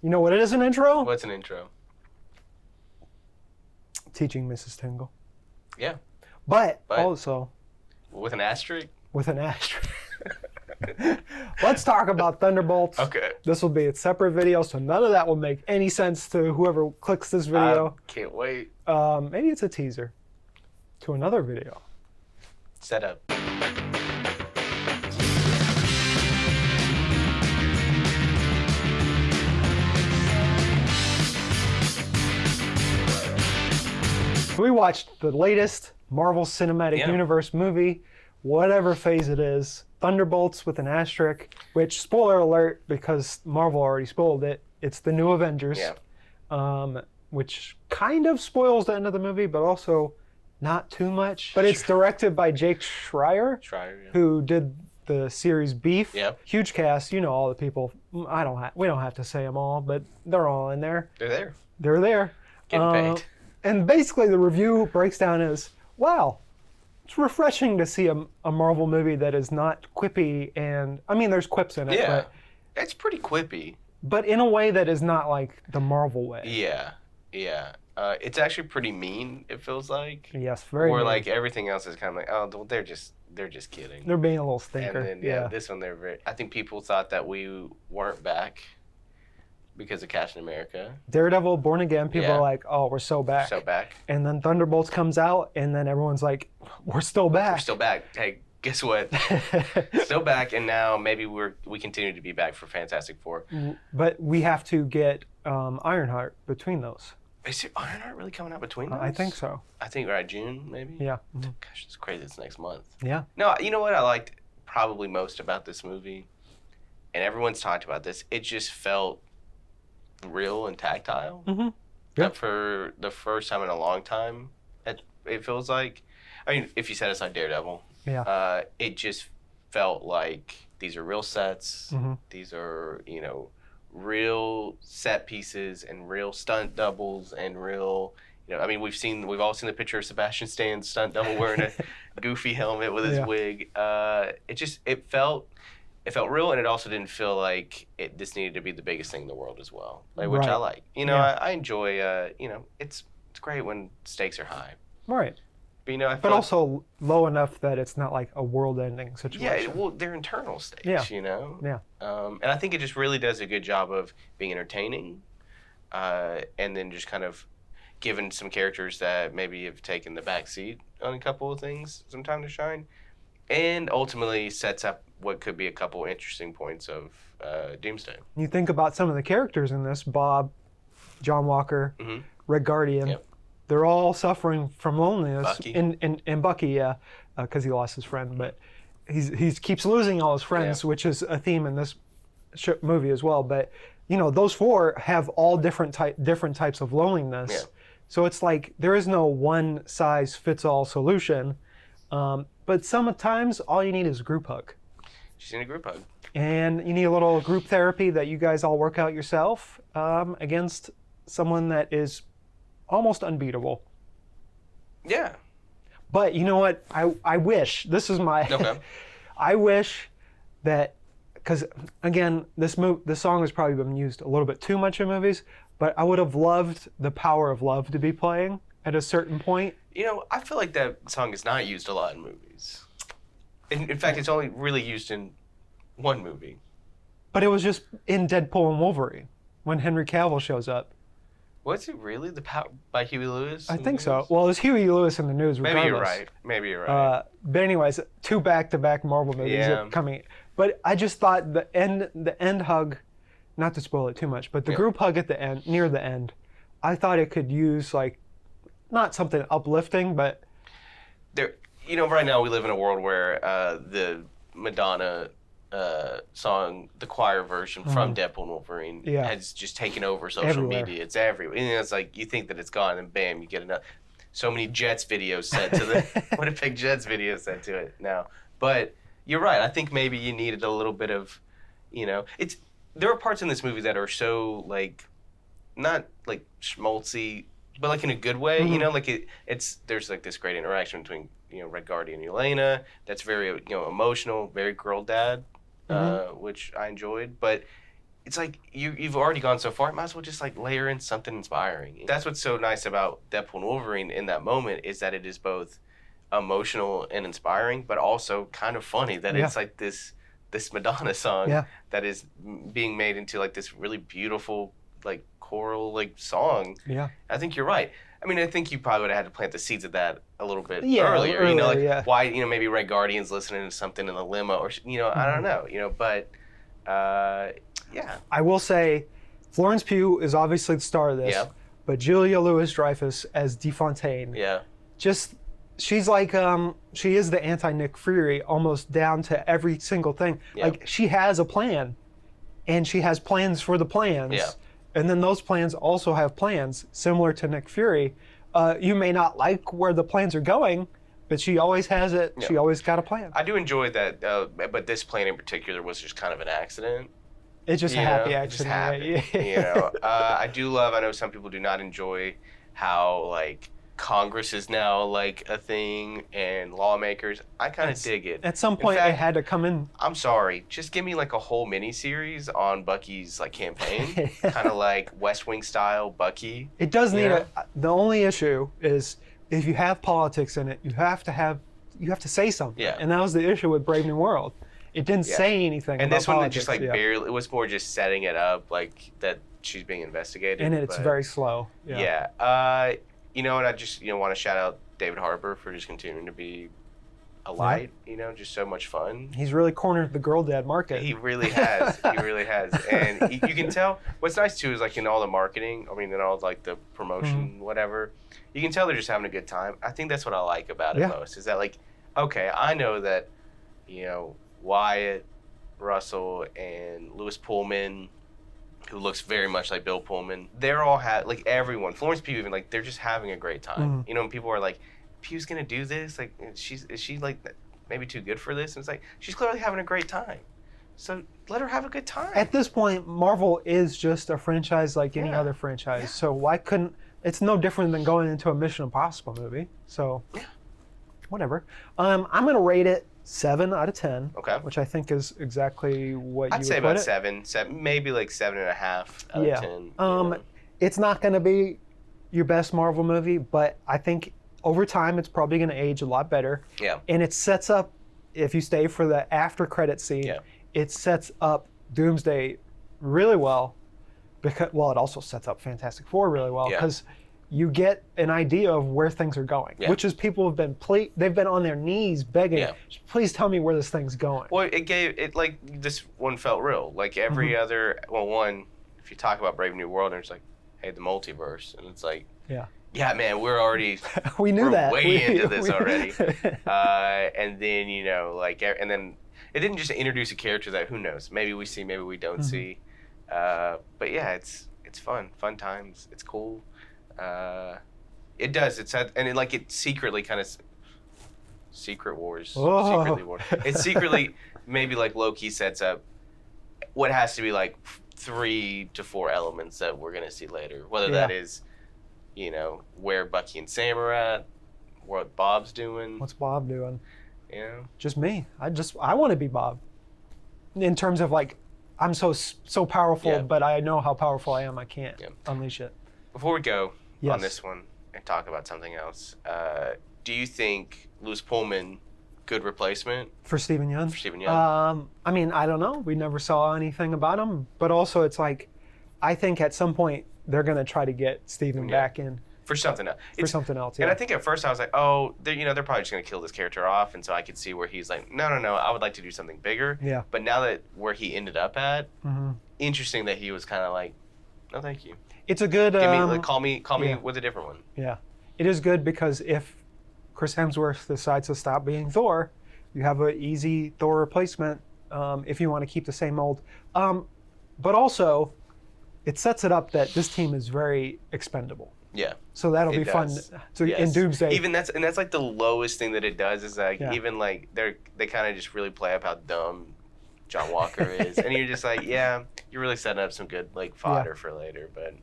You know what it is an intro? What's an intro? Teaching Mrs. Tingle. Yeah. But But- also With an asterisk? with an asterisk. Let's talk about Thunderbolts. Okay. This will be a separate video, so none of that will make any sense to whoever clicks this video. Can't wait. Maybe it's a teaser to another video. Set up. We watched the latest Marvel Cinematic Yeah. Universe movie, whatever phase it is, Thunderbolts with an asterisk, which, spoiler alert, because Marvel already spoiled it, it's the new Avengers, Yeah. which kind of spoils the end of the movie, but also not too much. But it's directed by Jake Schreier, Schreier, yeah. who did the series Beef. Yep. Huge cast, you know all the people. We don't have to say them all, but they're all in there. They're there. They're there. Getting paid. And basically the review breaks down as, wow, it's refreshing to see a Marvel movie that is not quippy and, I mean, there's quips in it, Yeah. It's pretty quippy. but in a way that is not like the Marvel way. Yeah. Yeah. It's actually pretty mean, it feels like. Yes, very Or mean. like everything else is kind of like, oh, well, they're just kidding. They're being a little stinker. And then, this one, I think people thought that we weren't back because of Captain America. Daredevil, Born Again, people Yeah. are like, oh, we're so back. So back. And then Thunderbolts comes out, and then everyone's like, we're still back. We're still back. Hey, guess what? Still back, and now maybe we continue to be back for Fantastic Four. But we have to get Ironheart between those. Is it Ironheart really coming out between those? I think so. I think right June maybe. Yeah. Gosh, it's crazy. It's next month. Yeah. No, you know what I liked probably most about this movie, and everyone's talked about this. It just felt real and tactile. Mm-hmm. Yeah. For the first time in a long time, it feels like. I mean, if you set aside Daredevil, Yeah. it just felt like these are real sets. Mm-hmm. These are, real set pieces and real stunt doubles and real, I mean, we've all seen the picture of Sebastian Stan's stunt double wearing a goofy helmet with his Yeah. wig. It felt real, and it also didn't feel like this needed to be the biggest thing in the world as well, which I Right. like. Yeah. I enjoy. It's great when stakes are high, Right. but I feel But also low enough that it's not like a world-ending situation. well, they're internal stakes. Yeah. Yeah. Yeah. And I think it just really does a good job of being entertaining, and then just kind of giving some characters that maybe have taken the back seat on a couple of things some time to shine, and ultimately sets up what could be a couple interesting points of Doomsday. You think about some of the characters in this, Bob, John Walker, Mhm. Red Guardian, Yep. they're all suffering from loneliness. Bucky. And Bucky, yeah, because he lost his friend, but he keeps losing all his friends, which is a theme in this movie as well. But those four have all different types of loneliness. Yeah. So it's like there is no one size fits all solution. But sometimes all you need is a group hug. She's in a group hug. And you need a little group therapy that you guys all work out yourself against someone that is almost unbeatable. Yeah. But you know what? I wish, this is my, Okay. I wish that, because again, this song has probably been used a little bit too much in movies, but I would have loved The Power of Love to be playing at a certain point. I feel like that song is not used a lot in movies. In fact, it's only really used in one movie. But it was just in Deadpool and Wolverine when Henry Cavill shows up. Was it really The Power by Huey Lewis? I in the think so. news? Well, it was Huey Lewis in the news regardless. Maybe you're right. But anyways, 2 back-to-back Marvel movies Yeah. are coming. But I just thought the end hug, not to spoil it too much, but the Yeah. group hug at the end, near the end, I thought it could use like, not something uplifting, but There, right now we live in a world where the Madonna song, the choir version from Deadpool and Wolverine, Yeah. has just taken over social Everywhere. media. It's everywhere. And it's like you think that it's gone, and bam, you get another. So many Jets videos sent to the Winnipeg Jets videos sent to it now. But you're right. I think maybe you needed a little bit of, there are parts in this movie that are so like, not like schmaltzy, but like in a good way. Like there's like this great interaction between Red Guardian and Elena. That's very emotional, very girl dad, which I enjoyed. But it's like you've already gone so far. Might as well just like layer in something inspiring. That's what's so nice about Deadpool and Wolverine in that moment is that it is both emotional and inspiring, but also kind of funny that it's like this Madonna song that is being made into like this really beautiful like choral like song. Yeah, I think you're right. I mean, I think you probably would have had to plant the seeds of that a little bit earlier. You know, like why, you know, maybe Red Guardian's listening to something in the limo, or you know, I don't know. You know, but yeah. I will say, Florence Pugh is obviously the star of this. Yeah. But Julia Louis-Dreyfus as DeFontaine. Yeah. Just she's like she is the anti-Nick Fury almost down to every single thing. Yeah. Like she has a plan, and she has plans for the plans. Yeah. And then those plans also have plans similar to Nick Fury. You may not like where the plans are going, but she always has it. Yeah. She always got a plan. I do enjoy that, but this plan in particular was just kind of an accident. It's just a happy accident. Just happened, you know. I do love. I know some people do not enjoy how like Congress is now like a thing and lawmakers. I kind of dig it. At some point, it had to come in. I'm sorry. Just give me like a whole mini-series on Bucky's like campaign, kind of like West Wing style Bucky. It does need the only issue is if you have politics in it, you have to say something. Yeah. And that was the issue with Brave New World. It didn't say anything. And about this one politics. just like barely. It was more just setting it up like that she's being investigated. And it's very slow. Yeah. You know, and I just want to shout out David Harbour for just continuing to be a light. You know, just so much fun. He's really cornered the girl dad market. He really has. He really has. And you can tell. What's nice too is like in all the marketing. I mean, in all like the promotion, whatever. You can tell they're just having a good time. I think that's what I like about it most. Is that like, okay, I know that, you know, Wyatt Russell and Louis Pullman, who looks very much like Bill Pullman, they're all like everyone, Florence Pugh even, like they're just having a great time. You know, and people are like, Pugh's gonna do this? Like, is she like maybe too good for this? And it's like, she's clearly having a great time. So let her have a good time. At this point, Marvel is just a franchise like any other franchise. Yeah. So why couldn't, it's no different than going into a Mission Impossible movie. So whatever. I'm gonna rate it 7 out of 10. Okay. Which I think is exactly what I'd say about 7, maybe like 7.5 out of 10. It's not going to be your best Marvel movie, but I think over time it's probably going to age a lot better. Yeah. And it sets up, if you stay for the after credit scene, it sets up Doomsday really well. Because it also sets up Fantastic Four really well because you get an idea of where things are going, which is people have been they've been on their knees begging, please tell me where this thing's going. Well, it like this one felt real. Like every other, one, if you talk about Brave New World, and it's like, hey, the multiverse, and it's like, yeah, man, we're already we're way into this already. And then and then it didn't just introduce a character that who knows, maybe we see, maybe we don't see. But yeah, it's fun times. It's cool. It does. It secretly kind of Secret Wars. Secretly Wars. It secretly maybe like low-key sets up what has to be like 3 to 4 elements that we're gonna see later. Whether that is, where Bucky and Sam are at, what Bob's doing. What's Bob doing? Just me. I want to be Bob. In terms of like, I'm so powerful, but I know how powerful I am. I can't unleash it. Before we go on this one and talk about something else, do you think Louis Pullman, good replacement for Stephen Yeun? I mean, I don't know. We never saw anything about him, but also it's like, I think at some point they're gonna try to get Stephen back in for something else. And I think at first I was like, oh, they're probably just gonna kill this character off, and so I could see where he's like, no, I would like to do something bigger. Yeah. But now that where he ended up at, interesting that he was kind of like, no, thank you. It's a good. Call me with a different one. Yeah, it is good because if Chris Hemsworth decides to stop being Thor, you have an easy Thor replacement if you want to keep the same mold. But also, it sets it up that this team is very expendable. Yeah. So that'll be fun. So in Doomsday, even that's like the lowest thing that it does is like even like they kind of just really play up how dumb John Walker is, and you're just like, you're really setting up some good like fodder for later, but.